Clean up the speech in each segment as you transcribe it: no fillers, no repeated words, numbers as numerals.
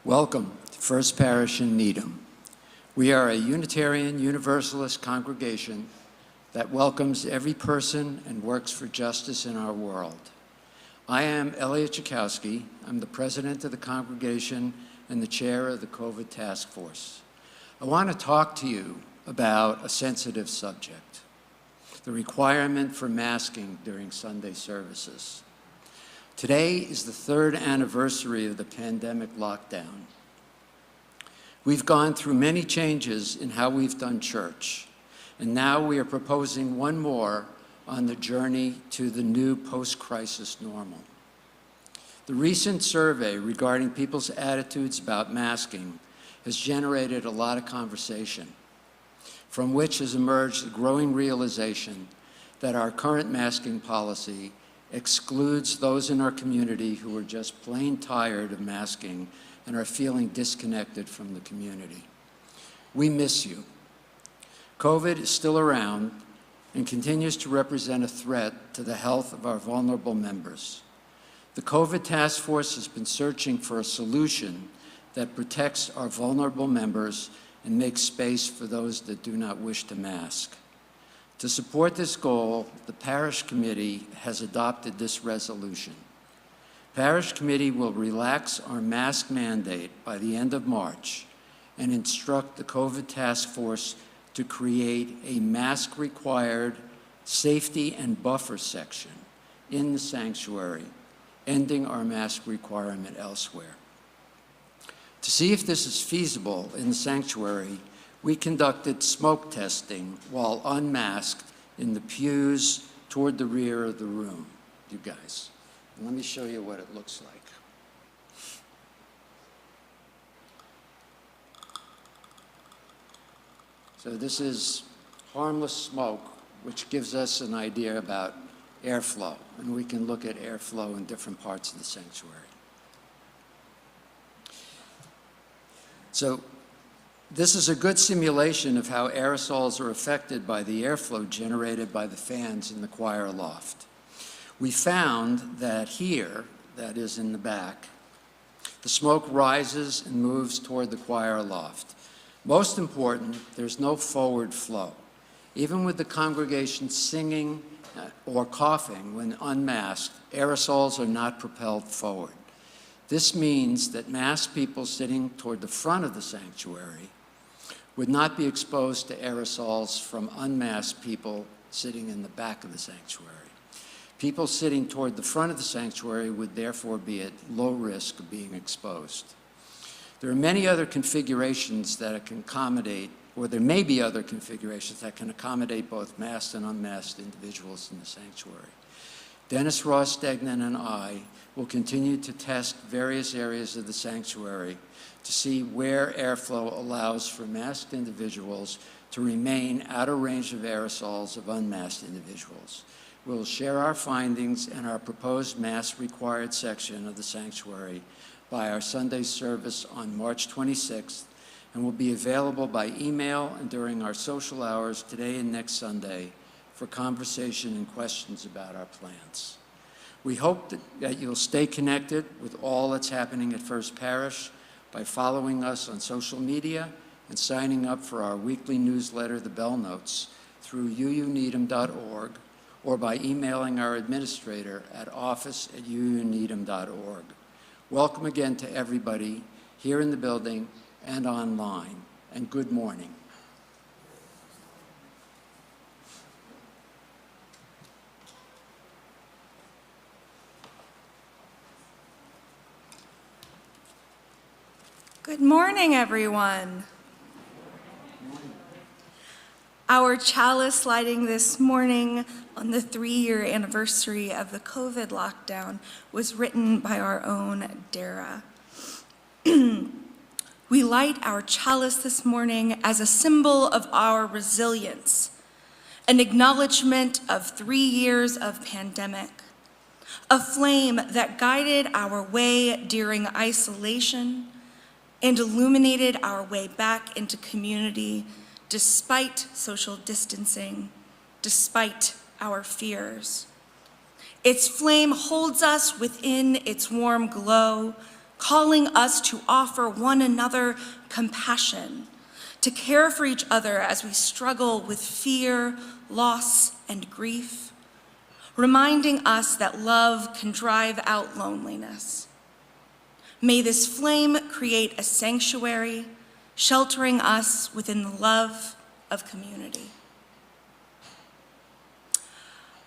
Welcome to First Parish in Needham. We are a Unitarian Universalist congregation that welcomes every person and works for justice in our world. I am Elliot Chakowski. I'm the president of the congregation and the chair of the COVID task force. I want to talk to you about a sensitive subject, the requirement for masking during Sunday services. Today is the third anniversary of the pandemic lockdown. We've gone through many changes in how we've done church, and now we are proposing one more on the journey to the new post-crisis normal. The recent survey regarding people's attitudes about masking has generated a lot of conversation, from which has emerged the growing realization that our current masking policy excludes those in our community who are just plain tired of masking and are feeling disconnected from the community. We miss you. COVID is still around and continues to represent a threat to the health of our vulnerable members. The COVID task force has been searching for a solution that protects our vulnerable members and makes space for those that do not wish to mask. To support this goal, the Parish Committee has adopted this resolution. Parish Committee will relax our mask mandate by the end of March and instruct the COVID task force to create a mask-required safety and buffer section in the sanctuary, ending our mask requirement elsewhere. To see if this is feasible in the sanctuary, we conducted smoke testing while unmasked in the pews toward the rear of the room, you guys. And let me show you what it looks like. So this is harmless smoke, which gives us an idea about airflow, and we can look at airflow in different parts of the sanctuary. So this is a good simulation of how aerosols are affected by the airflow generated by the fans in the choir loft. We found that here, that is in the back, the smoke rises and moves toward the choir loft. Most important, there's no forward flow. Even with the congregation singing or coughing when unmasked, aerosols are not propelled forward. This means that masked people sitting toward the front of the sanctuary would not be exposed to aerosols from unmasked people sitting in the back of the sanctuary. People sitting toward the front of the sanctuary would therefore be at low risk of being exposed. There are many other configurations that can accommodate, or there may be other configurations that can accommodate both masked and unmasked individuals in the sanctuary. Dennis Ross Degnan and I will continue to test various areas of the sanctuary to see where airflow allows for masked individuals to remain out of range of aerosols of unmasked individuals. We'll share our findings and our proposed mask-required section of the sanctuary by our Sunday service on March 26th, and will be available by email and during our social hours today and next Sunday for conversation and questions about our plans. We hope that you'll stay connected with all that's happening at First Parish by following us on social media and signing up for our weekly newsletter, The Bell Notes, through uuneedham.org, or by emailing our administrator at office@uuneedham.org. Welcome again to everybody here in the building and online, and good morning. Good morning, everyone. Our chalice lighting this morning on the 3-year anniversary of the COVID lockdown was written by our own Dara. We light our chalice this morning as a symbol of our resilience, an acknowledgement of 3 years of pandemic, a flame that guided our way during isolation and illuminated our way back into community despite social distancing, despite our fears. Its flame holds us within its warm glow, calling us to offer one another compassion, to care for each other as we struggle with fear, loss, and grief, reminding us that love can drive out loneliness. May this flame create a sanctuary, sheltering us within the love of community.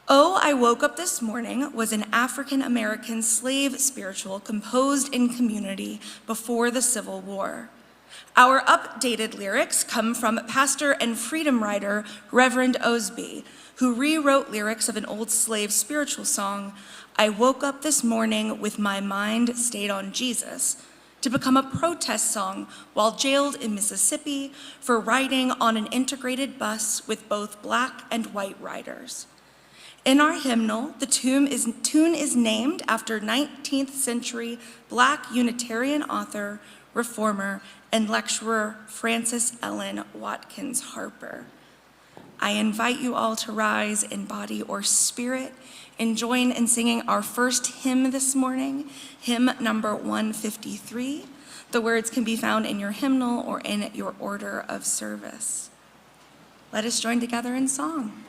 Oh, I Woke Up This Morning was an African-American slave spiritual composed in community before the Civil War. Our updated lyrics come from pastor and freedom writer Reverend Osby, who rewrote lyrics of an old slave spiritual song, I Woke Up This Morning with My Mind Stayed on Jesus, to become a protest song while jailed in Mississippi for riding on an integrated bus with both Black and white riders. In our hymnal, the tune is named after 19th century Black Unitarian author, reformer, and lecturer Frances Ellen Watkins Harper. I invite you all to rise in body or spirit and join in singing our first hymn this morning, hymn number 153. The words can be found in your hymnal or in your order of service. Let us join together in song.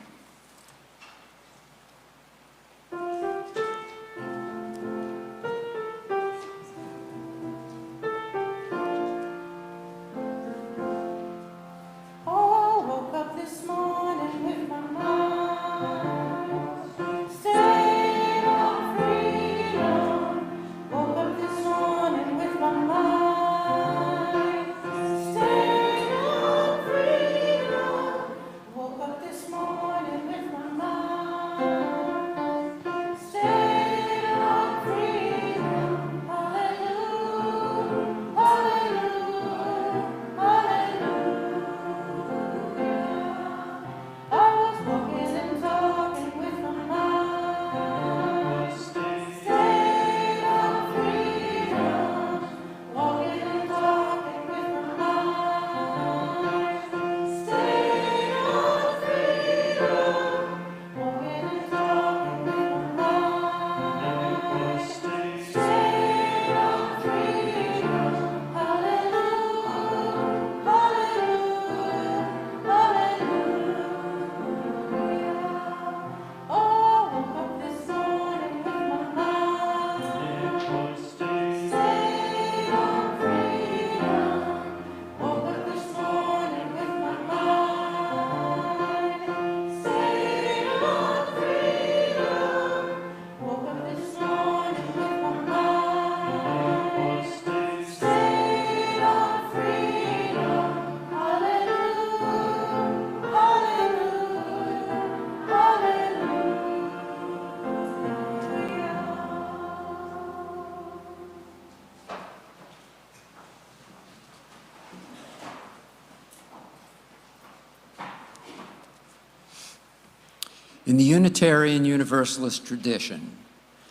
In the Unitarian Universalist tradition,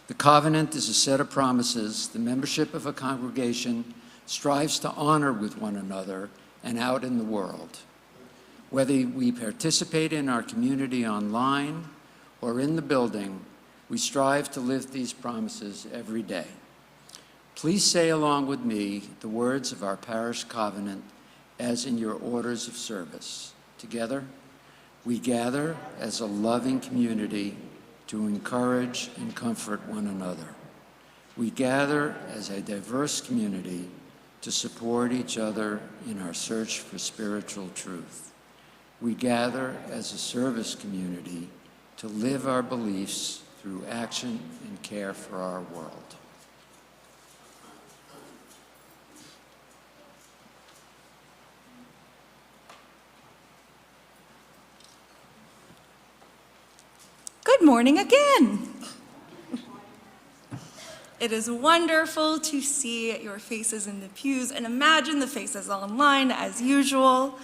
the covenant is a set of promises the membership of a congregation strives to honor with one another and out in the world. Whether we participate in our community online or in the building, we strive to live these promises every day. Please say along with me the words of our parish covenant as in your orders of service. Together, we gather as a loving community to encourage and comfort one another. We gather as a diverse community to support each other in our search for spiritual truth. We gather as a service community to live our beliefs through action and care for our world. Good morning again. It is wonderful to see your faces in the pews and imagine the faces online as usual.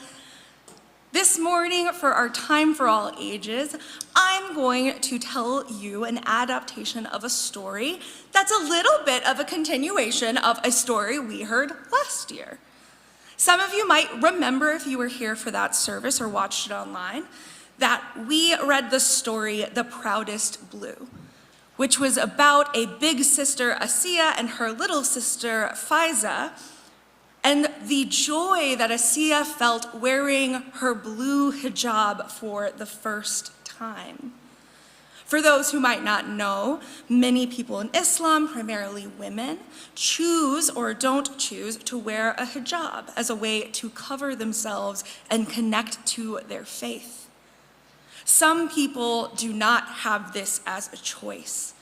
This morning, for our Time for All Ages, I'm going to tell you an adaptation of a story that's a little bit of a continuation of a story we heard last year. Some of you might remember, if you were here for that service or watched it online, that we read the story, The Proudest Blue, which was about a big sister, Asiya, and her little sister, Faiza, and the joy that Asiya felt wearing her blue hijab for the first time. For those who might not know, many people in Islam, primarily women, choose or don't choose to wear a hijab as a way to cover themselves and connect to their faith. Some people do not have this as a choice,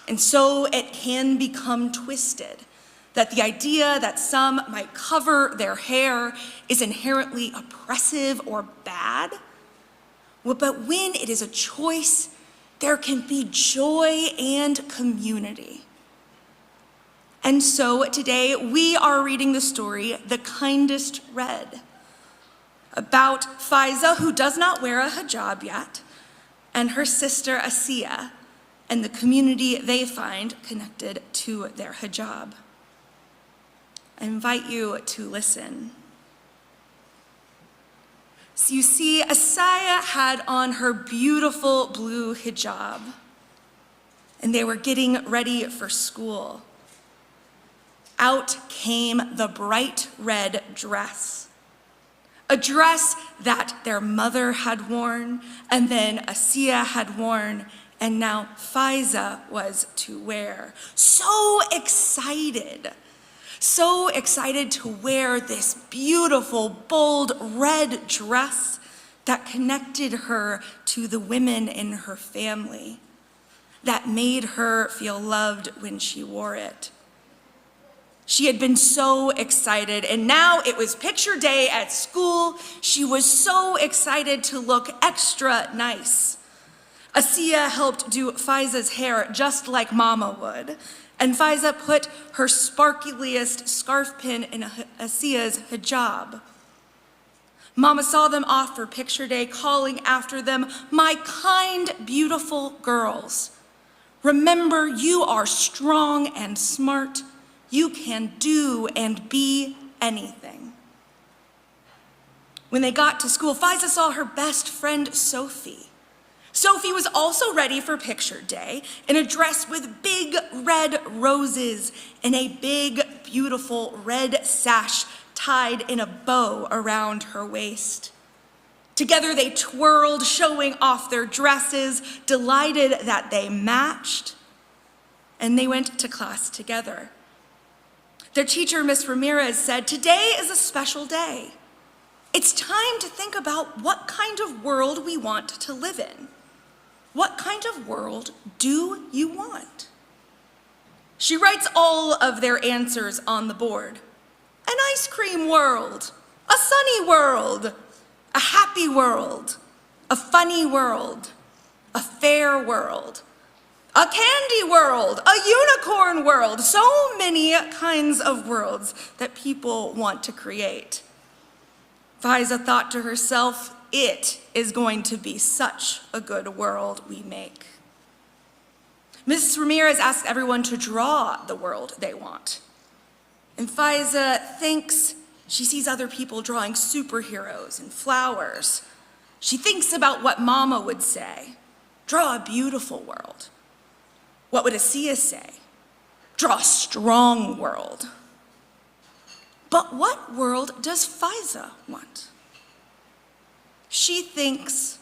and so it can become twisted that the idea that some might cover their hair is inherently oppressive or bad. But when it is a choice, there can be joy and community. And so today we are reading the story, The Kindest Red, about Faiza, who does not wear a hijab yet, and her sister Asiya, and the community they find connected to their hijab. I invite you to listen. So you see, Asiya had on her beautiful blue hijab, and they were getting ready for school. Out came the bright red dress, a dress that their mother had worn, and then Asiya had worn, and now Faiza was to wear. So excited to wear this beautiful, bold red dress that connected her to the women in her family, that made her feel loved when she wore it. She had been so excited, and now it was picture day at school. She was so excited to look extra nice. Asiya helped do Faiza's hair just like Mama would, and Faiza put her sparkliest scarf pin in Asiya's hijab. Mama saw them off for picture day, calling after them, "My kind, beautiful girls. Remember, you are strong and smart. You can do and be anything." When they got to school, Faiza saw her best friend, Sophie. Sophie was also ready for picture day in a dress with big red roses and a big, beautiful red sash tied in a bow around her waist. Together they twirled, showing off their dresses, delighted that they matched, and they went to class together. Their teacher, Miss Ramirez, said, "Today is a special day. It's time to think about what kind of world we want to live in. What kind of world do you want?" She writes all of their answers on the board. An ice cream world, a sunny world, a happy world, a funny world, a fair world, a candy world, a unicorn world, so many kinds of worlds that people want to create. Faiza thought to herself, it is going to be such a good world we make. Mrs. Ramirez asked everyone to draw the world they want. And Faiza thinks she sees other people drawing superheroes and flowers. She thinks about what Mama would say. Draw a beautiful world. What would Asiya say? Draw a strong world. But what world does Faiza want? She thinks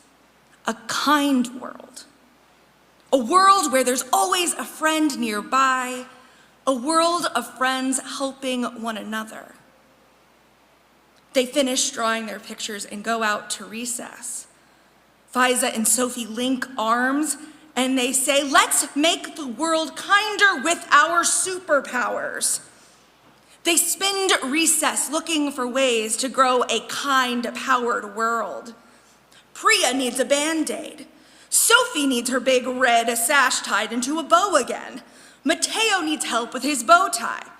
a kind world. A world where there's always a friend nearby. A world of friends helping one another. They finish drawing their pictures and go out to recess. Faiza and Sophie link arms and they say, "Let's make the world kinder with our superpowers." They spend recess looking for ways to grow a kind-powered world. Priya needs a Band-Aid. Sophie needs her big red sash tied into a bow again. Mateo needs help with his bow tie.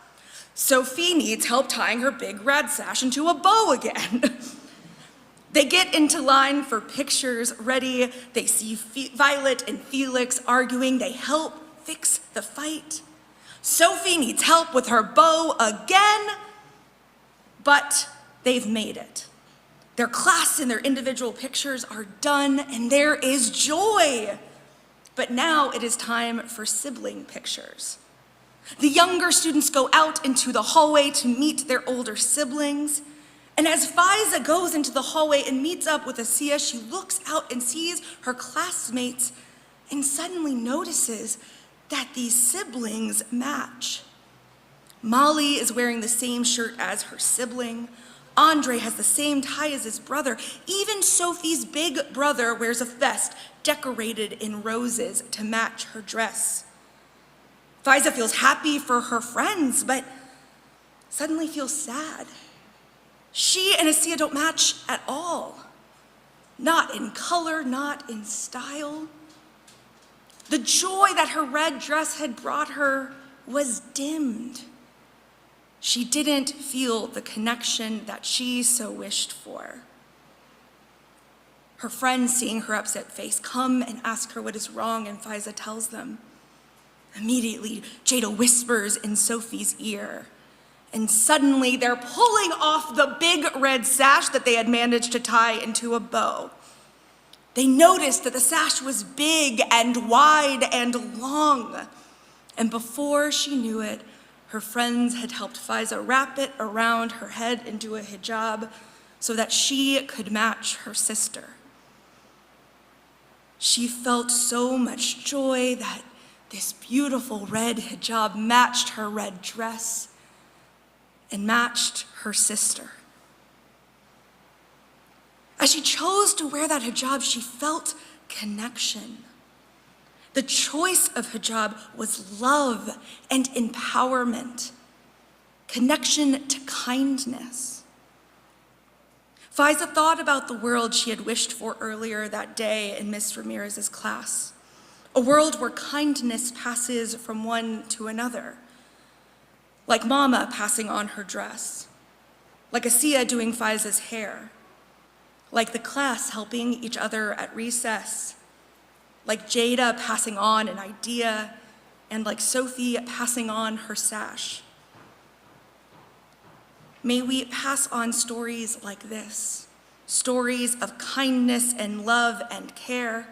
Sophie needs help tying her big red sash into a bow again. They get into line for pictures ready. They see Violet and Felix arguing. They help fix the fight. Sophie needs help with her bow again, but they've made it. Their class and their individual pictures are done, and there is joy. But now it is time for sibling pictures. The younger students go out into the hallway to meet their older siblings. And as Faiza goes into the hallway and meets up with Asiya, she looks out and sees her classmates and suddenly notices that these siblings match. Molly is wearing the same shirt as her sibling. Andre has the same tie as his brother. Even Sophie's big brother wears a vest decorated in roses to match her dress. Faiza feels happy for her friends, but suddenly feels sad. She and Asiya don't match at all. Not in color, not in style. The joy that her red dress had brought her was dimmed. She didn't feel the connection that she so wished for. Her friends, seeing her upset face, come and ask her what is wrong, and Faiza tells them. Immediately, Jada whispers in Sophie's ear, and suddenly they're pulling off the big red sash that they had managed to tie into a bow. They noticed that the sash was big and wide and long, and before she knew it, her friends had helped Faiza wrap it around her head into a hijab so that she could match her sister. She felt so much joy that this beautiful red hijab matched her red dress and matched her sister. As she chose to wear that hijab, she felt connection. The choice of hijab was love and empowerment, connection to kindness. Faiza thought about the world she had wished for earlier that day in Miss Ramirez's class, a world where kindness passes from one to another, like Mama passing on her dress, like Asiya doing Faiza's hair, like the class helping each other at recess, like Jada passing on an idea, and like Sophie passing on her sash. May we pass on stories like this, stories of kindness and love and care,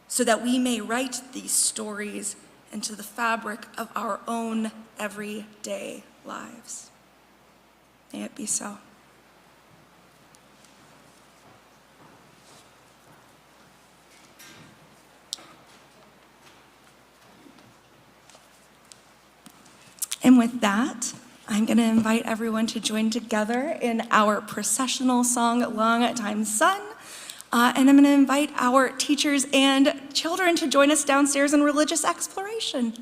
so that we may write these stories into the fabric of our own everyday lives. May it be so. And with that, I'm going to invite everyone to join together in our processional song, Long Time Sun. And I'm going to invite our teachers and children to join us downstairs in religious exploration.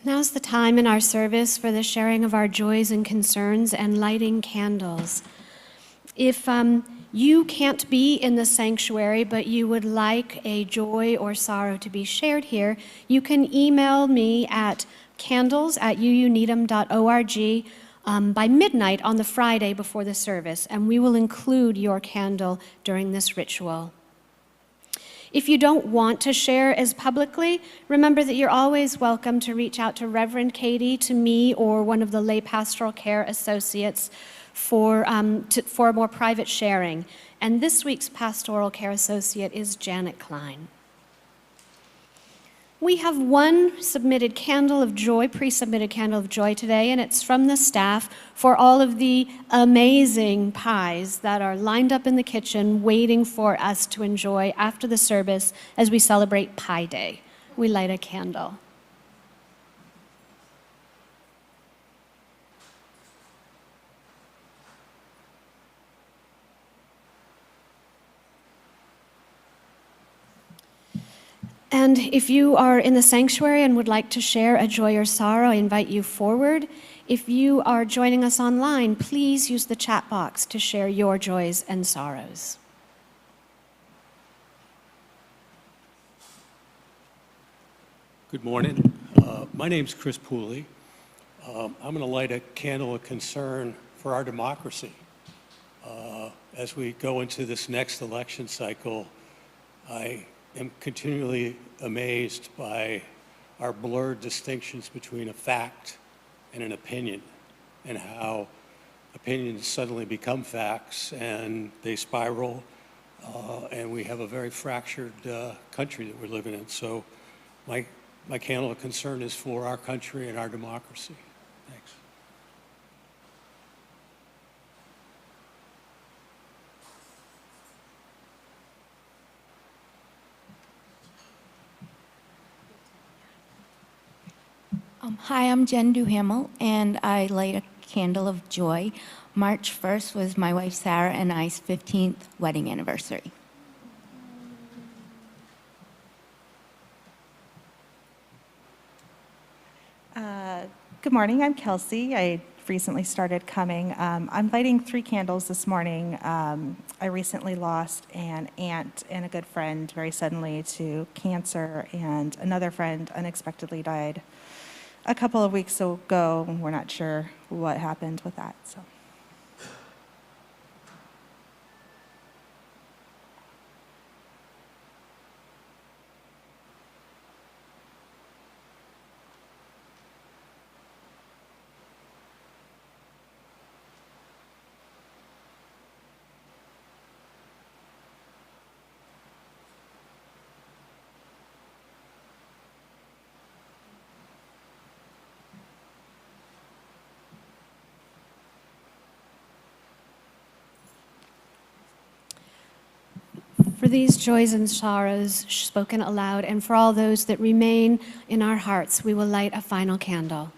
Now's the time in our service for the sharing of our joys and concerns and lighting candles. If you can't be in the sanctuary, but you would like a joy or sorrow to be shared here, you can email me at candles@uuneedham.org by midnight on the Friday before the service, and we will include your candle during this ritual. If you don't want to share as publicly, remember that you're always welcome to reach out to Reverend Katie, to me, or one of the lay pastoral care associates for more private sharing. And this week's pastoral care associate is Janet Klein. We have one submitted candle of joy, pre-submitted candle of joy today, and it's from the staff for all of the amazing pies that are lined up in the kitchen waiting for us to enjoy after the service as we celebrate Pie Day. We light a candle. And if you are in the sanctuary and would like to share a joy or sorrow, I invite you forward. If you are joining us online, please use the chat box to share your joys and sorrows. Good morning. My name's Chris Pooley. I'm going to light a candle of concern for our democracy. As we go into this next election cycle, I am continually amazed by our blurred distinctions between a fact and an opinion, and how opinions suddenly become facts and they spiral, and we have a very fractured country that we're living in. So my candle of concern is for our country and our democracy. Thanks. Hi, I'm Jen Duhamel, and I light a candle of joy. March 1st was my wife Sarah and I's 15th wedding anniversary. Good morning, I'm Kelsey. I recently started coming. I'm lighting 3 candles this morning. I recently lost an aunt and a good friend very suddenly to cancer, and another friend unexpectedly died a couple of weeks ago. We're not sure what happened with that. So. For these joys and sorrows spoken aloud, and for all those that remain in our hearts, we will light a final candle.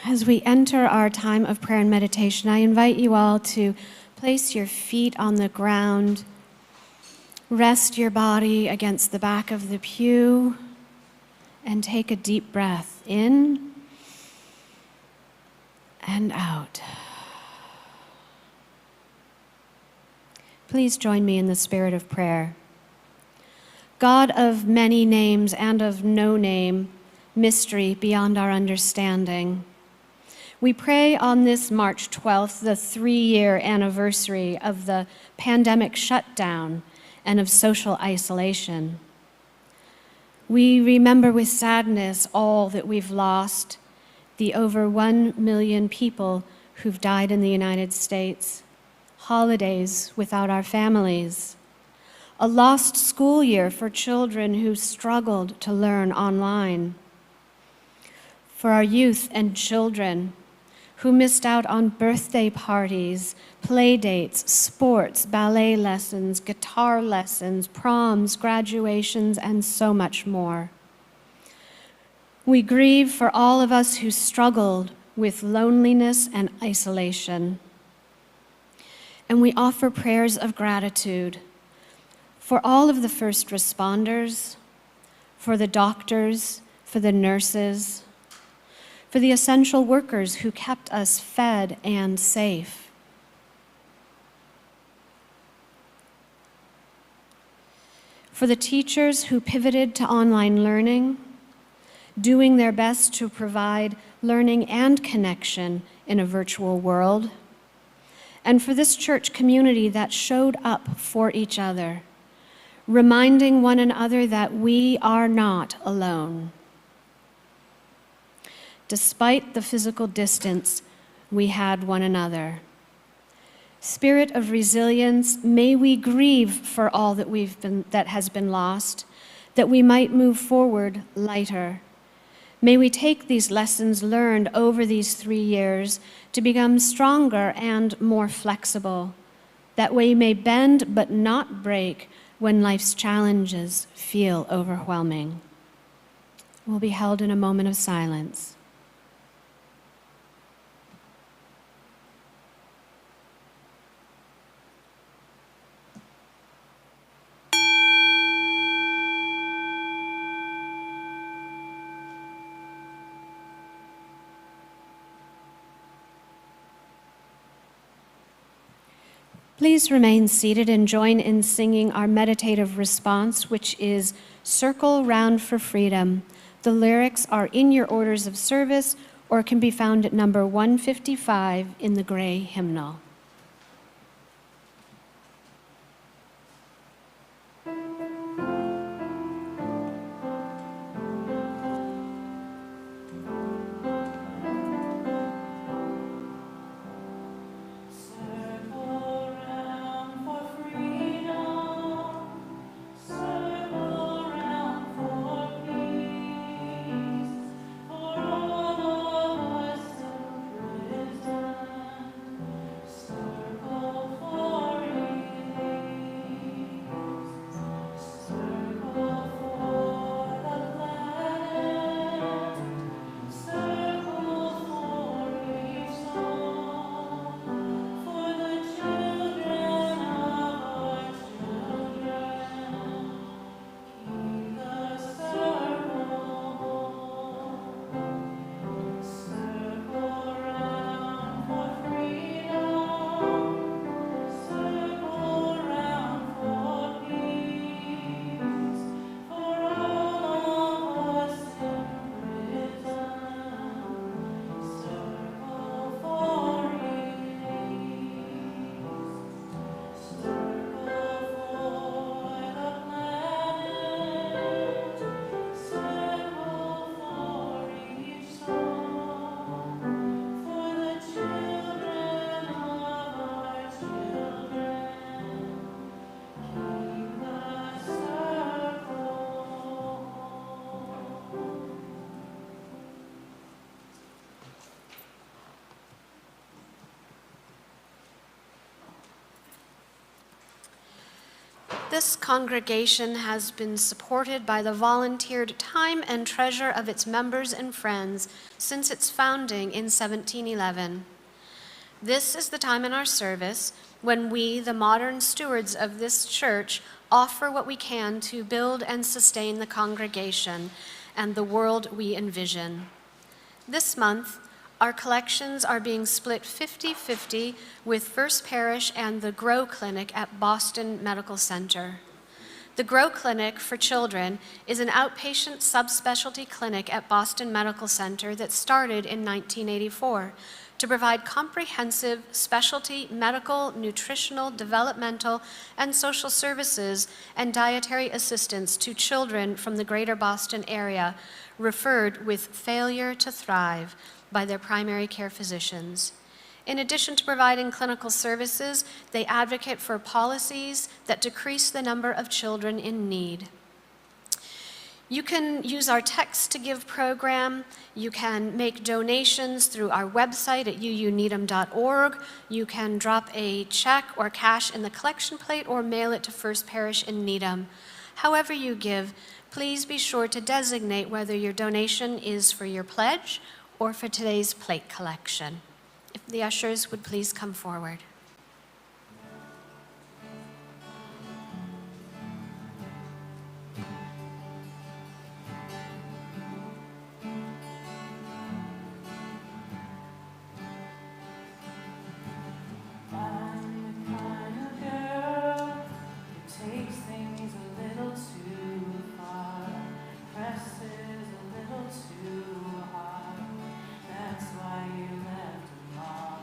As we enter our time of prayer and meditation, I invite you all to place your feet on the ground. Rest your body against the back of the pew and take a deep breath in and out. Please join me in the spirit of prayer. God of many names and of no name, mystery beyond our understanding, we pray on this March 12th, the 3-year anniversary of the pandemic shutdown and of social isolation. We remember with sadness all that we've lost, the over 1 million people who've died in the United States, holidays without our families, a lost school year for children who struggled to learn online, for our youth and children who missed out on birthday parties, play dates, sports, ballet lessons, guitar lessons, proms, graduations, and so much more. We grieve for all of us who struggled with loneliness and isolation. And we offer prayers of gratitude for all of the first responders, for the doctors, for the nurses, for the essential workers who kept us fed and safe. For the teachers who pivoted to online learning, doing their best to provide learning and connection in a virtual world. And for this church community that showed up for each other, reminding one another that we are not alone. Despite the physical distance, we had one another. Spirit of resilience, may we grieve for all that has been lost, that we might move forward lighter. May we take these lessons learned over these 3 years to become stronger and more flexible, that we may bend but not break when life's challenges feel overwhelming. will be held in a moment of silence. Please remain seated and join in singing our meditative response, which is Circle Round for Freedom. The lyrics are in your orders of service or can be found at number 155 in the gray hymnal. This congregation has been supported by the volunteered time and treasure of its members and friends since its founding in 1711. This is the time in our service when we, the modern stewards of this church, offer what we can to build and sustain the congregation and the world we envision. This month, our collections are being split 50-50 with First Parish and the Grow Clinic at Boston Medical Center. The Grow Clinic for Children is an outpatient subspecialty clinic at Boston Medical Center that started in 1984 to provide comprehensive specialty medical, nutritional, developmental, and social services and dietary assistance to children from the greater Boston area referred with failure to thrive by their primary care physicians. In addition to providing clinical services, they advocate for policies that decrease the number of children in need. You can use our Text to Give program. You can make donations through our website at uuneedham.org. You can drop a check or cash in the collection plate or mail it to First Parish in Needham. However you give, please be sure to designate whether your donation is for your pledge or for today's plate collection. If the ushers would please come forward. That's why you left a mark.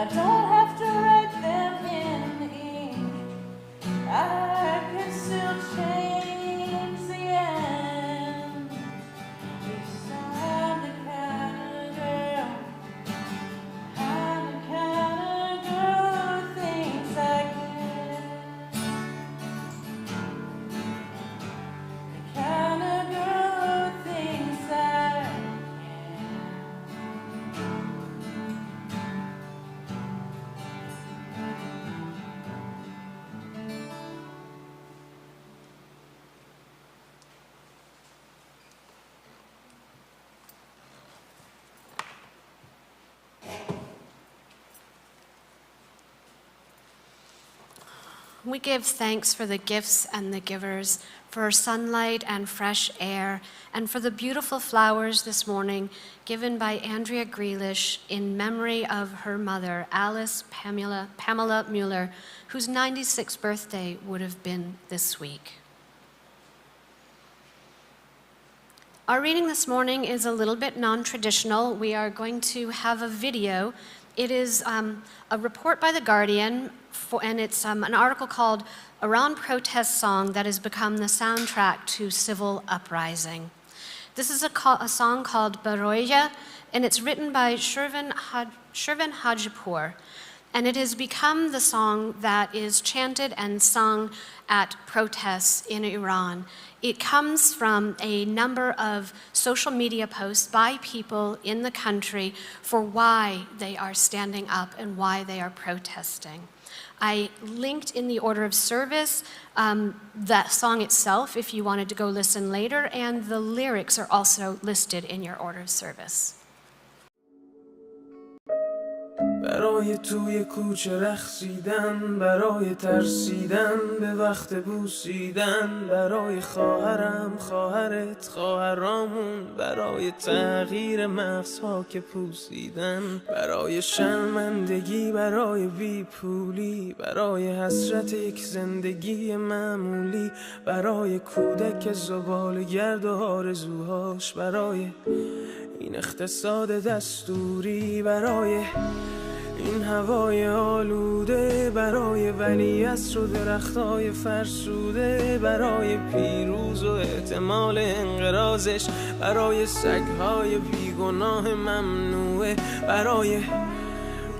I don't have to write them in ink. I can still change the end. It's time to count a girl. Time to count a good things I get. The kind of good things I get. We give thanks for the gifts and the givers, for sunlight and fresh air, and for the beautiful flowers this morning given by Andrea Grealish in memory of her mother, Alice Pamela Mueller, whose 96th birthday would have been this week. Our reading this morning is a little bit non-traditional. We are going to have a video. It is a report by The Guardian, and it's an article called Iran Protest Song that has become the soundtrack to civil uprising. This is a song called Baraye, and it's written by Shervin Hajipour, and it has become the song that is chanted and sung at protests in Iran. It comes from a number of social media posts by people in the country for why they are standing up and why they are protesting. I linked in the order of service that song itself if you wanted to go listen later, and the lyrics are also listed in your order of service. برای توی کوچه رقصیدن، برای ترسیدن به وقت بوسیدن، برای خواهرم، خواهرت، خواهرامون، برای تغییر مغزها که پوسیدن، برای شرمندگی، برای بیپولی، برای حسرت یک زندگی معمولی، برای کودک زباله‌گرد و آرزوهاش، برای این اقتصاد دستوری، برای این هوای آلوده، برای ولیعصر و درختای فرسوده، برای پیروز و احتمال انقراضش، برای سگهای بیگناه ممنوعه، برای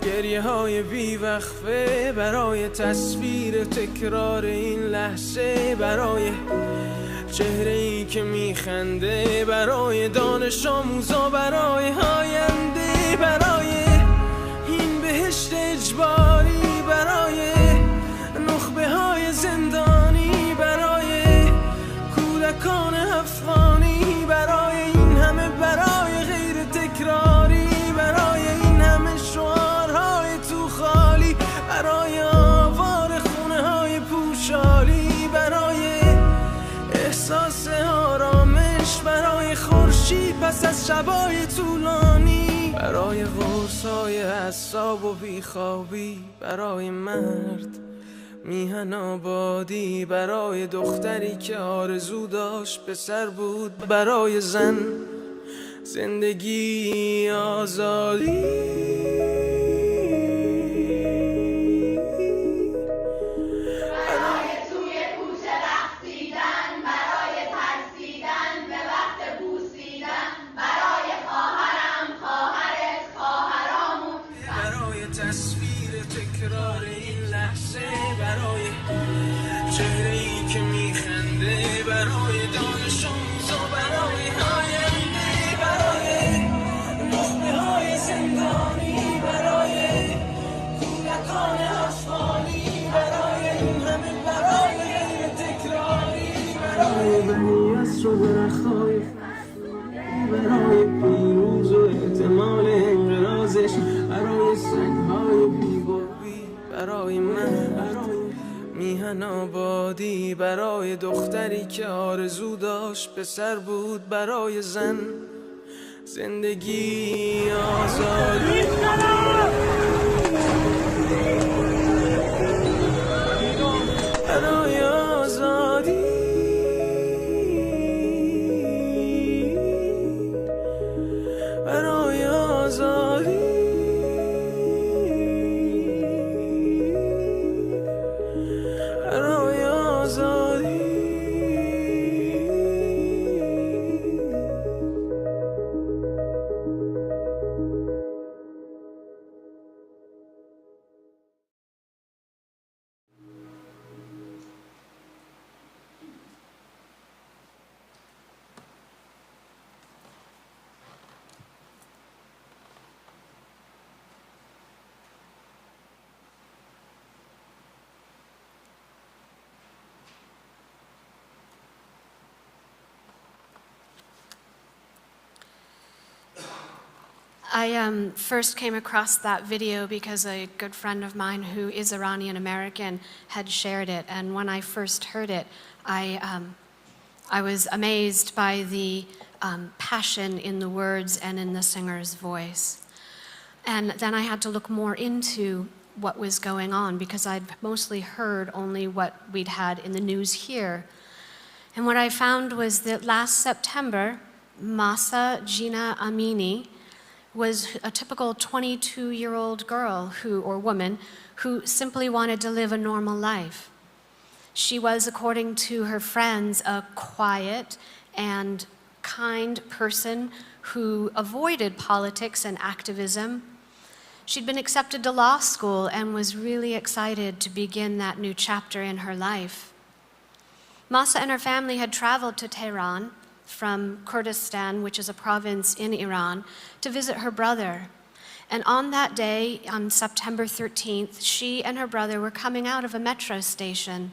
گریه های بیوقفه، برای تصویر تکرار این لحظه، برای چهره‌ای که میخنده، برای دانش آموزا، برای آینده، برای این بهشت اجباری، برای نخبه های زندانی، برای کودکان افغانی، برای این همه برای غیر تکراری، برای این همه شعارهای تو خالی، برای آوار خونه های پوشالی، برای احساس آرامش، برای خورشید پس از شبای طولانی، برای قرصای اعصاب و بیخوابی، برای مرد میهن آبادی، برای دختری که آرزو داشت پسر بود، برای زن زندگی آزادی. برای پیروز و احتمال انقراضش، برای سگهای بیگوی، برای مرد میهن آبادی، برای دختری که آرزو داشت پسر بود، برای زن زندگی آزادی. برای آزادی، برای آزادی. I first came across that video because a good friend of mine who is Iranian American had shared it, and when I first heard it, I was amazed by the passion in the words and in the singer's voice. And then I had to look more into what was going on because I'd mostly heard only what we'd had in the news here. And what I found was that last September, Mahsa Jina Amini was a typical 22-year-old girl or woman who simply wanted to live a normal life. She was, according to her friends, a quiet and kind person who avoided politics and activism. She'd been accepted to law school and was really excited to begin that new chapter in her life. Mahsa and her family had traveled to Tehran from Kurdistan, which is a province in Iran, to visit her brother. And on that day, on September 13th, she and her brother were coming out of a metro station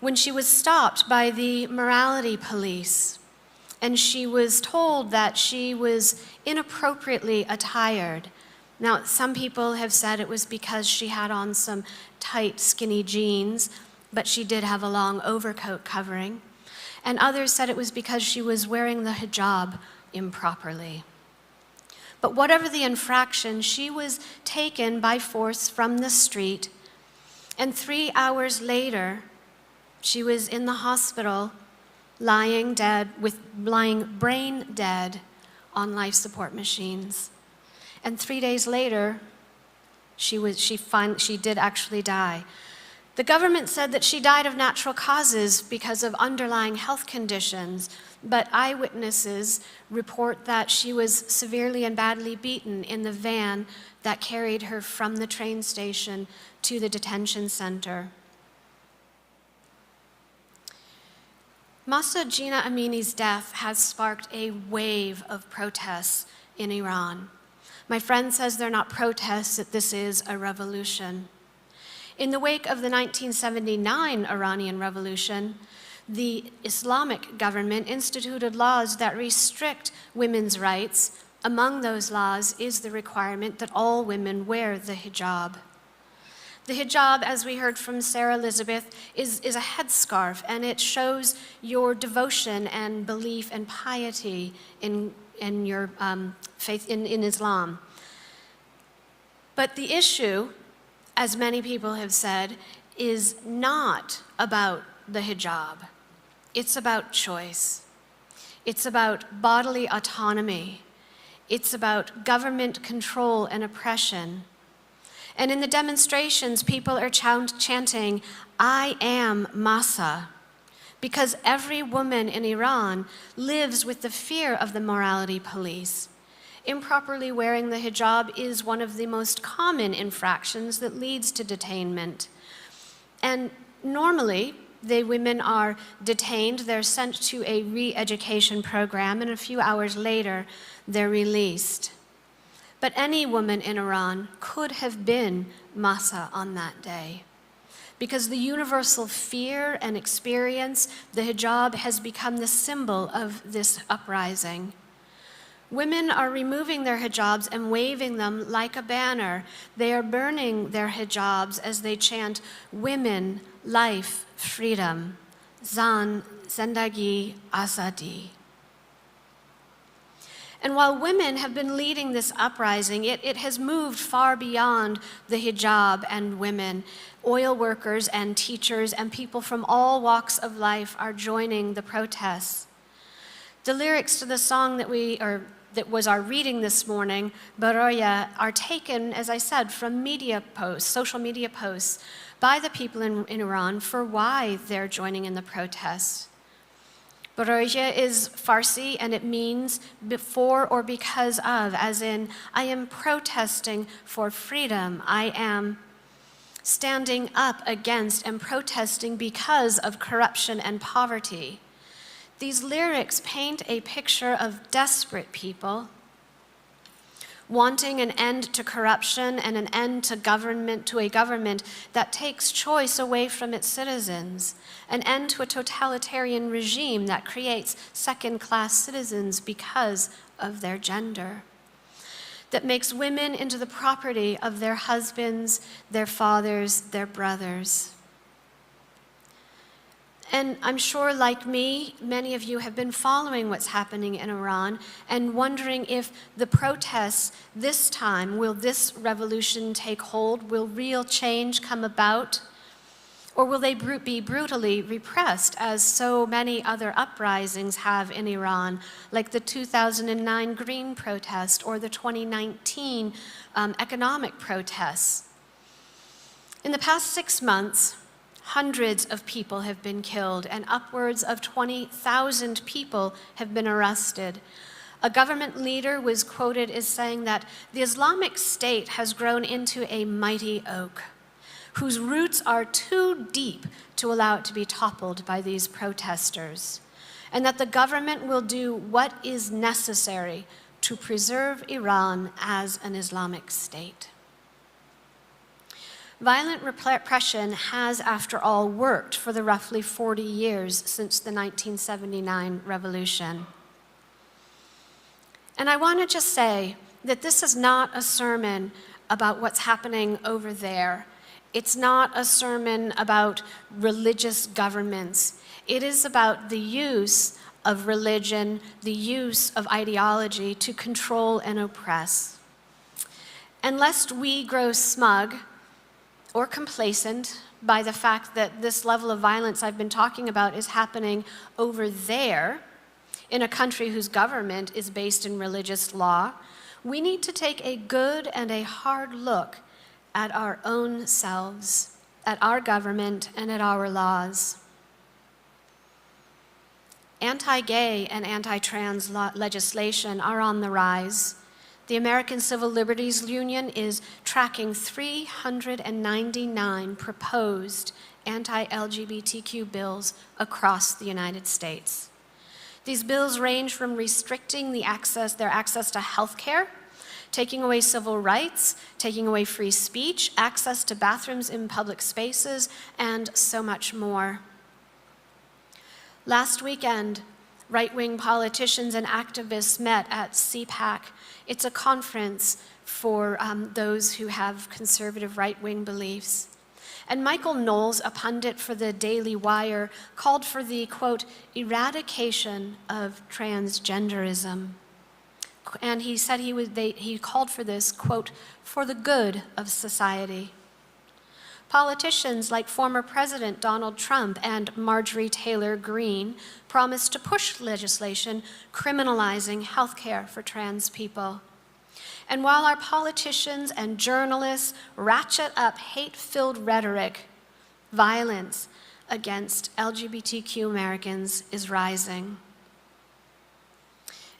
when she was stopped by the morality police. And she was told that she was inappropriately attired. Now, some people have said it was because she had on some tight, skinny jeans, but she did have a long overcoat covering. And others said it was because she was wearing the hijab improperly. But whatever the infraction, she was taken by force from the street, and 3 hours later, she was in the hospital, lying brain dead on life support machines. And 3 days later, she did actually die. The government said that she died of natural causes because of underlying health conditions, but eyewitnesses report that she was severely and badly beaten in the van that carried her from the train station to the detention center. Mahsa Jina Amini's death has sparked a wave of protests in Iran. My friend says they're not protests, that this is a revolution. In the wake of the 1979 Iranian Revolution, the Islamic government instituted laws that restrict women's rights. Among those laws is the requirement that all women wear the hijab. The hijab, as we heard from Sarah Elizabeth, is a headscarf, and it shows your devotion and belief and piety in your faith in Islam. But the issue, as many people have said, is not about the hijab. It's about choice. It's about bodily autonomy. It's about government control and oppression. And in the demonstrations, people are chanting, "I am Mahsa," because every woman in Iran lives with the fear of the morality police. Improperly wearing the hijab is one of the most common infractions that leads to detainment. And normally, the women are detained, they're sent to a re-education program, and a few hours later, they're released. But any woman in Iran could have been Mahsa on that day. Because the universal fear and experience, the hijab has become the symbol of this uprising. Women are removing their hijabs and waving them like a banner. They are burning their hijabs as they chant, "Women, life, freedom, Zan, Zendagi, Azadi." And while women have been leading this uprising, it has moved far beyond the hijab and women. Oil workers and teachers and people from all walks of life are joining the protests. The lyrics to the song that was our reading this morning, Baraye, are taken, as I said, from media posts, social media posts, by the people in Iran for why they're joining in the protests. Baraye is Farsi, and it means before or because of, as in, I am protesting for freedom. I am standing up against and protesting because of corruption and poverty. These lyrics paint a picture of desperate people wanting an end to corruption and an end to a government that takes choice away from its citizens, an end to a totalitarian regime that creates second-class citizens because of their gender. that makes women into the property of their husbands, their fathers, their brothers. And I'm sure, like me, many of you have been following what's happening in Iran and wondering if the protests this time, will this revolution take hold? Will real change come about? Or will they be brutally repressed, as so many other uprisings have in Iran, like the 2009 Green protest or the 2019 economic protests? In the past 6 months, hundreds of people have been killed and upwards of 20,000 people have been arrested. A government leader was quoted as saying that the Islamic State has grown into a mighty oak, whose roots are too deep to allow it to be toppled by these protesters, and that the government will do what is necessary to preserve Iran as an Islamic state. Violent repression has, after all, worked for the roughly 40 years since the 1979 revolution. And I want to just say that this is not a sermon about what's happening over there. It's not a sermon about religious governments. It is about the use of religion, the use of ideology to control and oppress. And lest we grow smug or complacent by the fact that this level of violence I've been talking about is happening over there, in a country whose government is based in religious law, we need to take a good and a hard look at our own selves, at our government, and at our laws. Anti-gay and anti-trans legislation are on the rise. The American Civil Liberties Union is tracking 399 proposed anti-LGBTQ bills across the United States. These bills range from restricting their access to health care, taking away civil rights, taking away free speech, access to bathrooms in public spaces, and so much more. Last weekend, right-wing politicians and activists met at CPAC. It's a conference for those who have conservative right-wing beliefs. And Michael Knowles, a pundit for the Daily Wire, called for the, quote, eradication of transgenderism. And he said he called for this, quote, for the good of society. Politicians like former President Donald Trump and Marjorie Taylor Greene promised to push legislation criminalizing health care for trans people. And while our politicians and journalists ratchet up hate-filled rhetoric, violence against LGBTQ Americans is rising.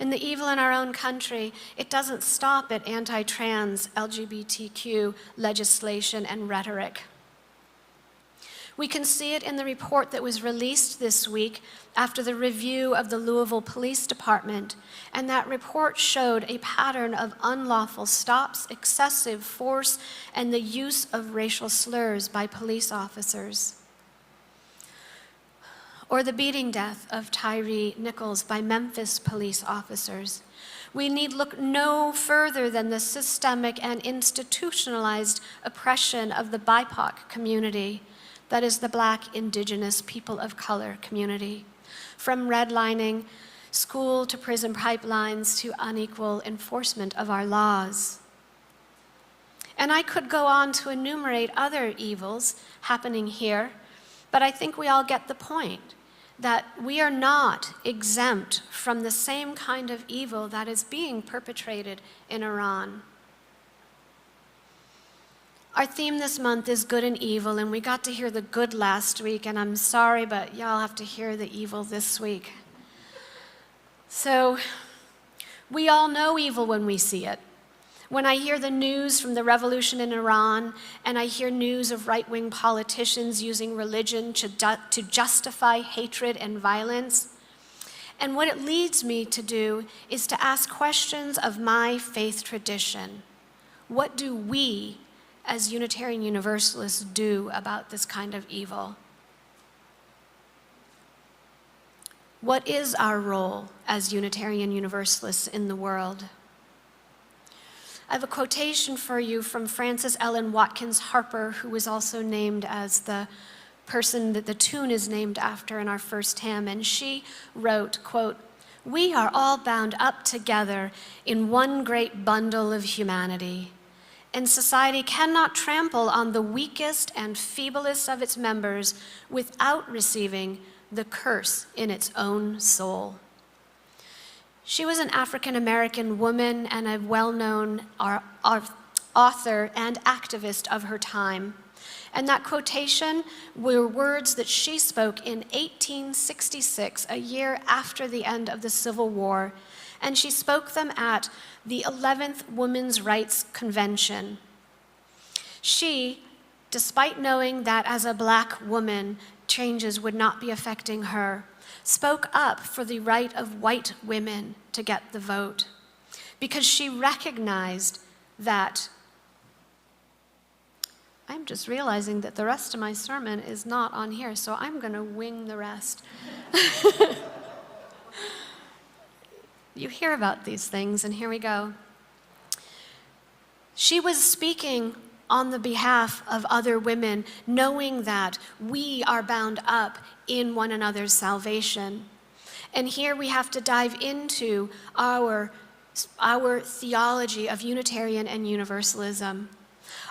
And the evil in our own country, it doesn't stop at anti-trans LGBTQ legislation and rhetoric. We can see it in the report that was released this week after the review of the Louisville Police Department, and that report showed a pattern of unlawful stops, excessive force, and the use of racial slurs by police officers. Or the beating death of Tyree Nichols by Memphis police officers. We need look no further than the systemic and institutionalized oppression of the BIPOC community, that is the Black, Indigenous, people of color community, from redlining, school to prison pipelines to unequal enforcement of our laws. And I could go on to enumerate other evils happening here, but I think we all get the point that we are not exempt from the same kind of evil that is being perpetrated in Iran. Our theme this month is good and evil, and we got to hear the good last week, and I'm sorry, but y'all have to hear the evil this week. So, we all know evil when we see it. When I hear the news from the revolution in Iran, and I hear news of right-wing politicians using religion to justify hatred and violence, and what it leads me to do is to ask questions of my faith tradition. What do we, as Unitarian Universalists, do about this kind of evil? What is our role as Unitarian Universalists in the world? have a quotation for you from Frances Ellen Watkins Harper, who was also named as the person that the tune is named after in our first hymn. And she wrote, quote, "We are all bound up together in one great bundle of humanity, and society cannot trample on the weakest and feeblest of its members without receiving the curse in its own soul." She was an African-American woman and a well-known author and activist of her time. And that quotation were words that she spoke in 1866, a year after the end of the Civil War. And she spoke them at the 11th Women's Rights Convention. She, despite knowing that as a Black woman, changes would not be affecting her, spoke up for the right of white women to get the vote, because she recognized that. I'm just realizing that the rest of my sermon is not on here, so I'm going to wing the rest. You hear about these things, and here we go. She was speaking on the behalf of other women, knowing that we are bound up in one another's salvation. And here we have to dive into our theology of Unitarian and Universalism.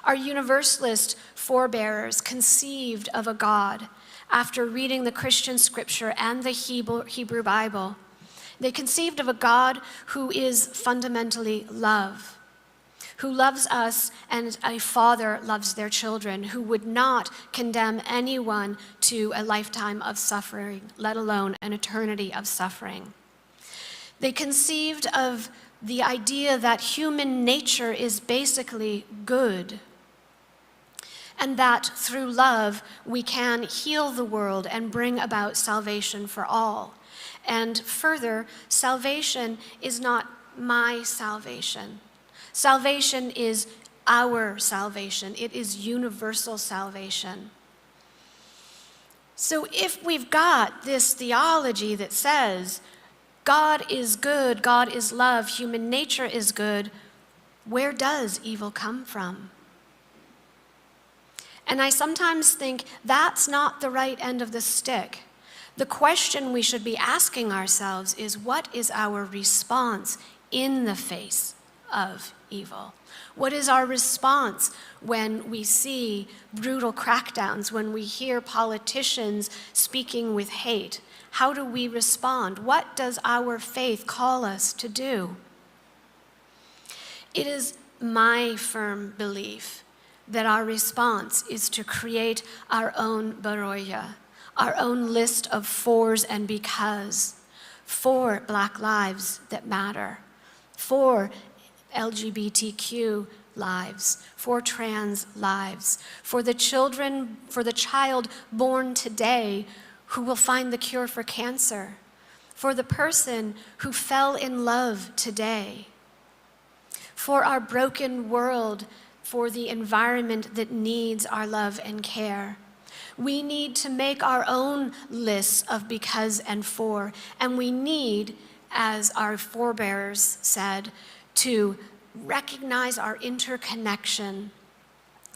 Our Universalist forebearers conceived of a God after reading the Christian scripture and the Hebrew Bible. They conceived of a God who is fundamentally love, who loves us, and a father loves their children, who would not condemn anyone to a lifetime of suffering, let alone an eternity of suffering. They conceived of the idea that human nature is basically good, and that through love we can heal the world and bring about salvation for all. And further, salvation is not my salvation. Salvation is our salvation. It is universal salvation. So if we've got this theology that says God is good, God is love, human nature is good, where does evil come from? And I sometimes think that's not the right end of the stick. The question we should be asking ourselves is, what is our response in the face of evil? What is our response when we see brutal crackdowns, when we hear politicians speaking with hate? How do we respond? What does our faith call us to do? It is my firm belief that our response is to create our own Baraye, our own list of fors and because, for Black lives that matter, for LGBTQ lives, for trans lives, for the child born today who will find the cure for cancer, for the person who fell in love today, for our broken world, for the environment that needs our love and care. We need to make our own lists of because and for, and we need, as our forebears said, to recognize our interconnection,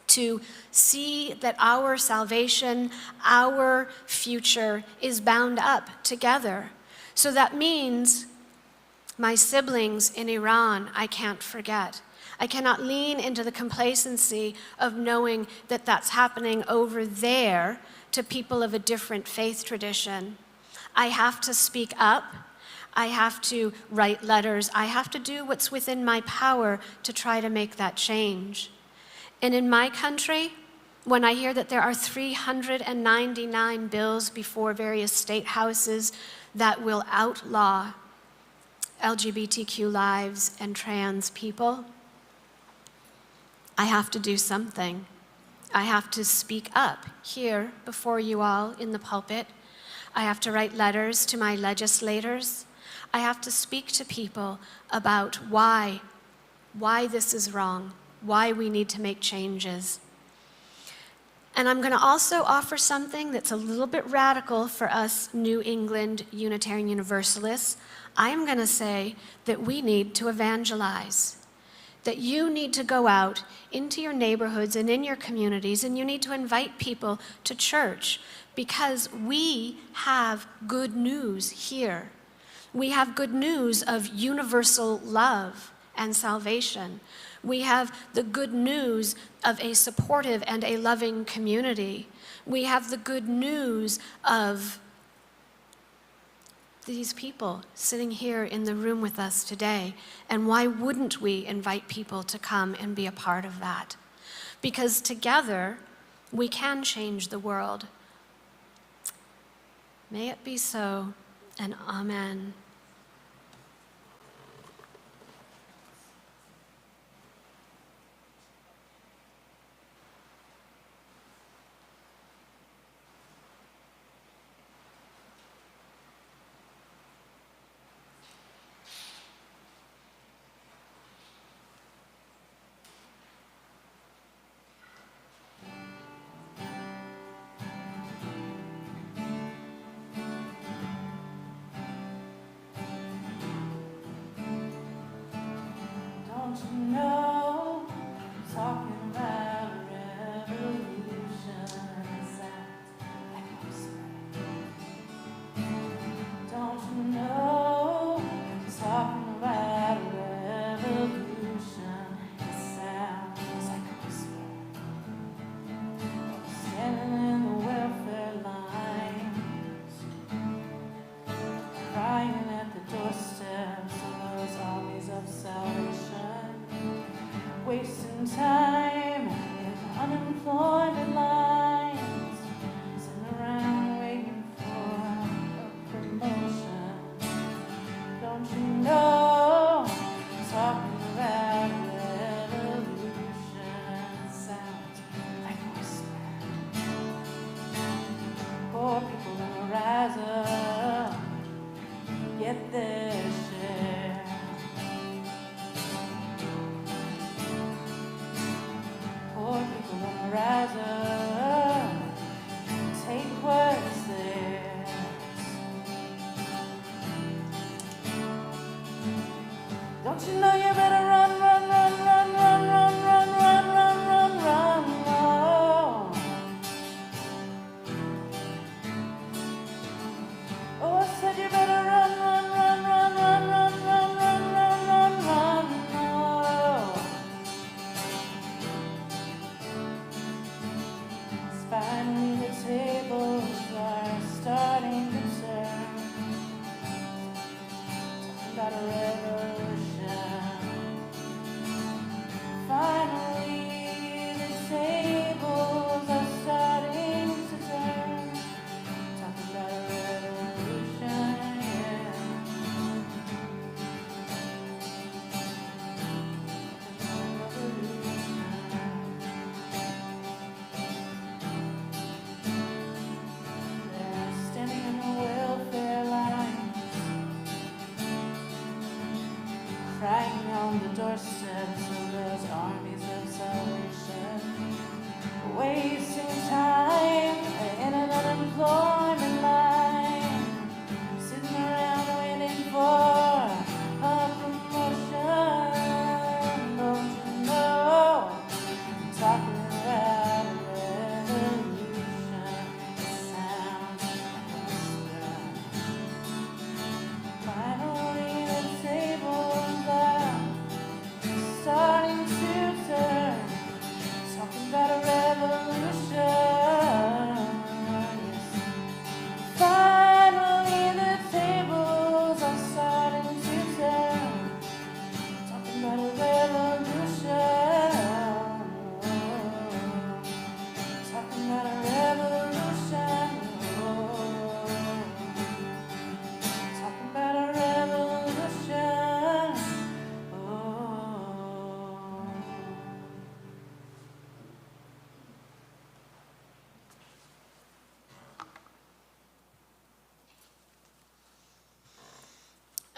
to see that our salvation, our future is bound up together. So that means my siblings in Iran, I can't forget. I cannot lean into the complacency of knowing that that's happening over there to people of a different faith tradition. I have to speak up. I have to write letters. I have to do what's within my power to try to make that change. And in my country, when I hear that there are 399 bills before various state houses that will outlaw LGBTQ lives and trans people, I have to do something. I have to speak up here before you all in the pulpit. I have to write letters to my legislators. I have to speak to people about why this is wrong, why we need to make changes. And I'm going to also offer something that's a little bit radical for us New England Unitarian Universalists. I am going to say that we need to evangelize, that you need to go out into your neighborhoods and in your communities, and you need to invite people to church, because we have good news here. We have good news of universal love and salvation. We have the good news of a supportive and a loving community. We have the good news of these people sitting here in the room with us today. And why wouldn't we invite people to come and be a part of that? Because together we can change the world. May it be so, and amen.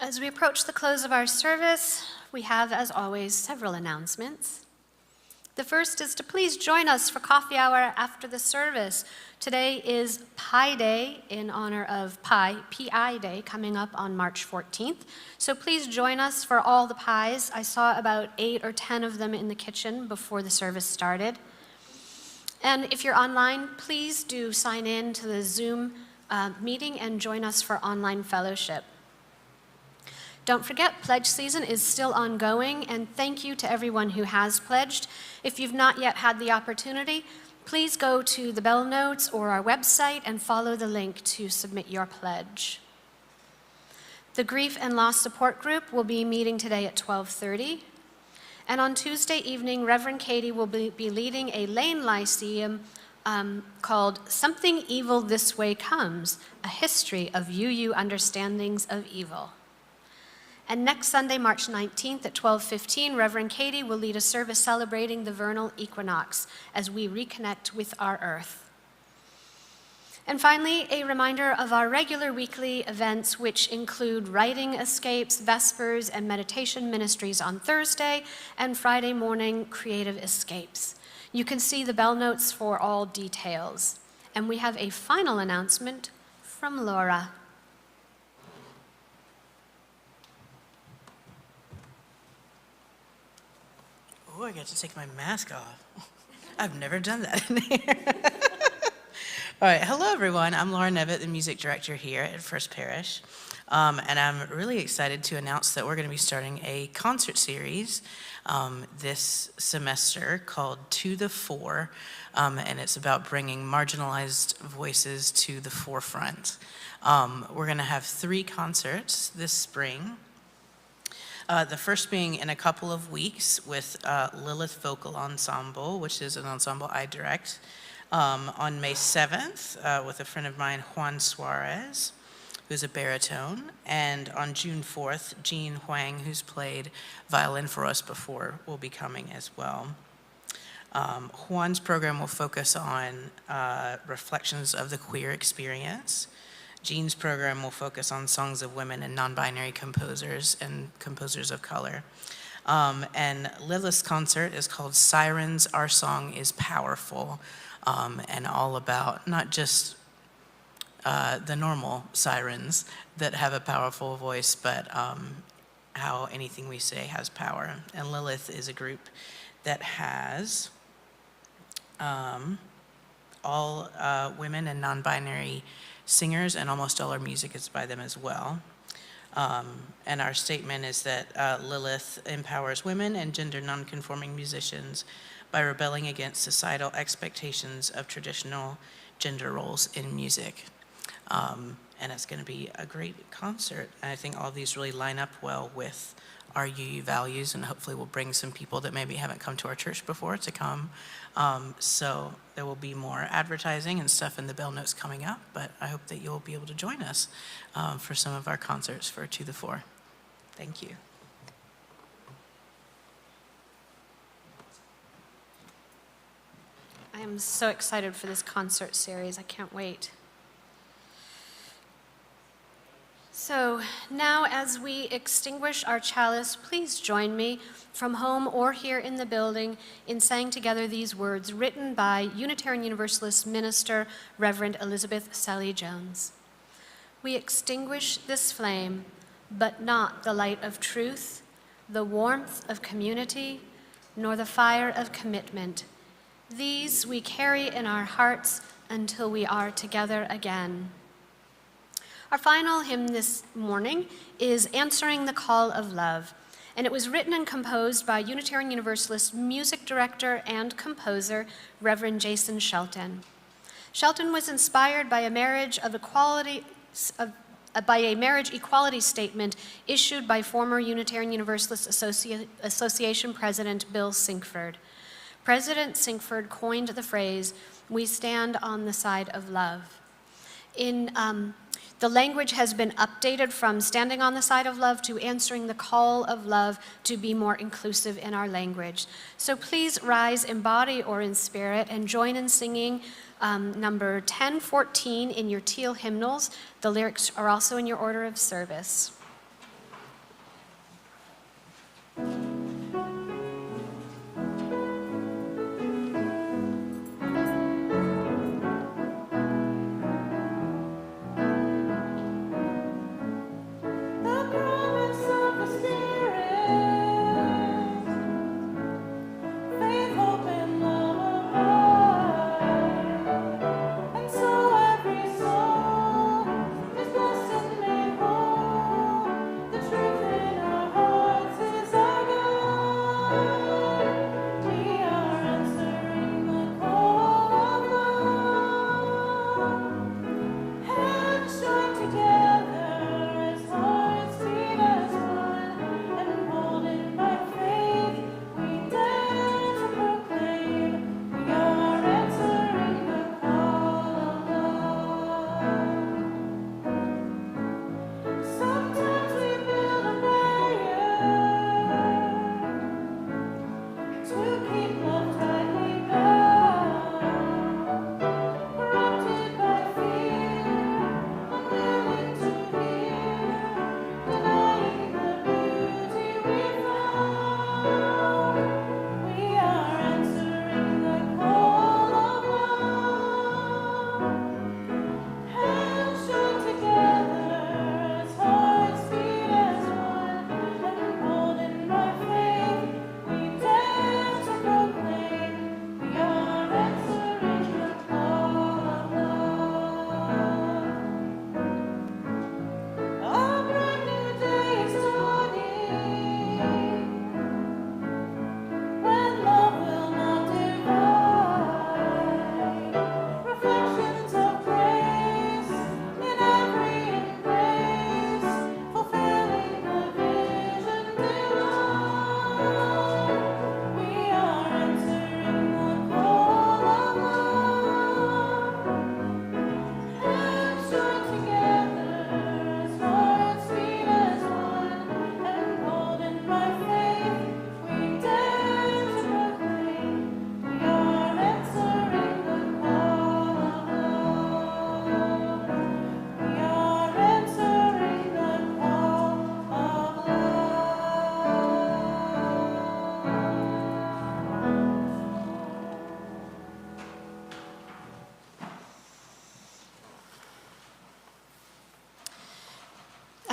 As we approach the close of our service, we have, as always, several announcements. The first is to please join us for coffee hour after the service. Today is Pi Day in honor of P.I. Day, coming up on March 14th. So please join us for all the pies. I saw about 8 or 10 of them in the kitchen before the service started. And if you're online, please do sign in to the Zoom meeting and join us for online fellowship. Don't forget, pledge season is still ongoing, and thank you to everyone who has pledged. If you've not yet had the opportunity, please go to the bell notes or our website and follow the link to submit your pledge. The Grief and Loss Support Group will be meeting today at 12:30. And on Tuesday evening, Reverend Katie will be leading a Lane Lyceum called Something Evil This Way Comes, a history of UU understandings of evil. And next Sunday, March 19th at 12:15, Reverend Katie will lead a service celebrating the vernal equinox as we reconnect with our earth. And finally, a reminder of our regular weekly events, which include writing escapes, vespers, and meditation ministries on Thursday, and Friday morning creative escapes. You can see the bell notes for all details. And we have a final announcement from Laura. Oh, I got to take my mask off. I've never done that in here. All right, hello everyone. I'm Laura Nevitt, the music director here at First Parish. And I'm really excited to announce that we're going to be starting a concert series this semester called To the Fore. And it's about bringing marginalized voices to the forefront. We're going to have 3 concerts this spring. The first being in a couple of weeks with Lilith Vocal Ensemble, which is an ensemble I direct, on May 7th with a friend of mine, Juan Suarez, who's a baritone, and on June 4th, Jean Huang, who's played violin for us before, will be coming as well. Juan's program will focus on reflections of the queer experience. Jean's program will focus on songs of women and non-binary composers and composers of color. And Lilith's concert is called Sirens, Our Song is Powerful, and all about not just the normal sirens that have a powerful voice, but how anything we say has power. And Lilith is a group that has all women and non-binary singers, and almost all our music is by them as well. And our statement is that Lilith empowers women and gender nonconforming musicians by rebelling against societal expectations of traditional gender roles in music. And it's going to be a great concert. And I think all of these really line up well with our UU values, and hopefully will bring some people that maybe haven't come to our church before to come. So there will be more advertising and stuff in the bell notes coming up, but I hope that you'll be able to join us for some of our concerts for To the Fore. Thank you. I am so excited for this concert series. I can't wait. So now, as we extinguish our chalice, please join me from home or here in the building in saying together these words written by Unitarian Universalist minister Reverend Elizabeth Sally Jones. We extinguish this flame, but not the light of truth, the warmth of community, nor the fire of commitment. These we carry in our hearts until we are together again. Our final hymn this morning is Answering the Call of Love, and it was written and composed by Unitarian Universalist music director and composer, Reverend Jason Shelton. Shelton was inspired by a marriage equality statement issued by former Unitarian Universalist Association President Bill Sinkford. President Sinkford coined the phrase, "We stand on the side of love." The language has been updated from standing on the side of love to answering the call of love to be more inclusive in our language. So please rise in body or in spirit and join in singing number 1014 in your teal hymnals. The lyrics are also in your order of service.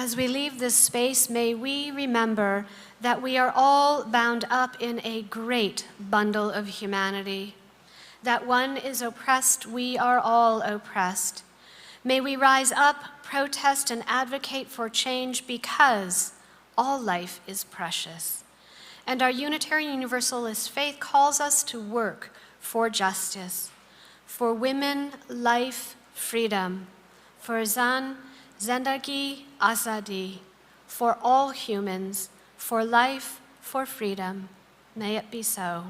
As we leave this space, may we remember that we are all bound up in a great bundle of humanity. That one is oppressed, we are all oppressed. May we rise up, protest, and advocate for change because all life is precious. And our Unitarian Universalist faith calls us to work for justice, for women, life, freedom, for zan, zendagi, azadi, for all humans, for life, for freedom. May it be so.